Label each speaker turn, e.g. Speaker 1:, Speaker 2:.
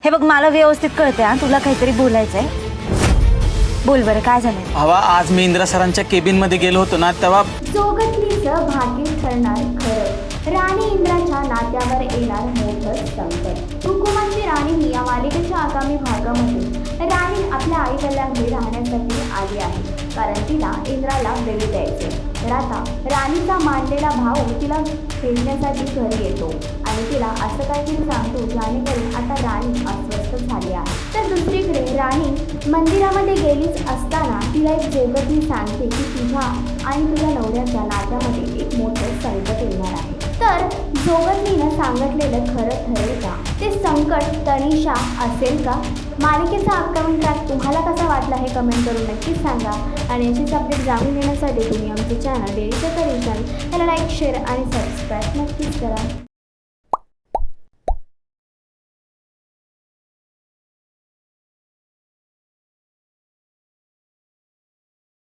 Speaker 1: हे बघ मला व्यवस्थित कळते हा, तुला काहीतरी बोलायचंय. बोल बरं काय झालंय.
Speaker 2: हवा आज मी इंद्रा सरांच्या केबिन मध्ये गेलो होतो ना तेव्हा
Speaker 3: जोगतलीचं भाग्य ठरणार खरं. राणी इंद्राच्या नात्यावर येणार मोठं संकट. हुकुमाची राणी या मालिकेच्या आगामी भागामध्ये राणी आपल्या आईवडिलांकडे राहण्यासाठी आली आहे, कारण तिला इंद्राला वेळ द्यायचे. तर आता राणीचा मानलेला भाऊ तिला भेटण्यासाठी घरी येतो आणि तिला असं काहीतरी सांगतो जेणेकरून आता राणी अस्वस्थ झाली आहे. तर दुसरीकडे राणी मंदिरामध्ये गेलीच असताना तिला एक जोगती सांगते की तुझ्या आणि तुझ्या नवऱ्याच्या नात्यामध्ये एक मोठं संकट येणार आहे. तर जोगतीनं सांगितलेलं खरं ठरेल का? ते संकट तनिषा असेल का? मालिकेचा अपकमिंग ट्रॅक तुम्हाला कसा वाटला हे कमेंट करून नक्कीच सांगा. आणि अशीच अपडेट जाणून घेण्यासाठी तुम्ही आमचे चॅनल डेलीचं करिशन याला लाईक, शेअर आणि सबस्क्राईब नक्कीच करा.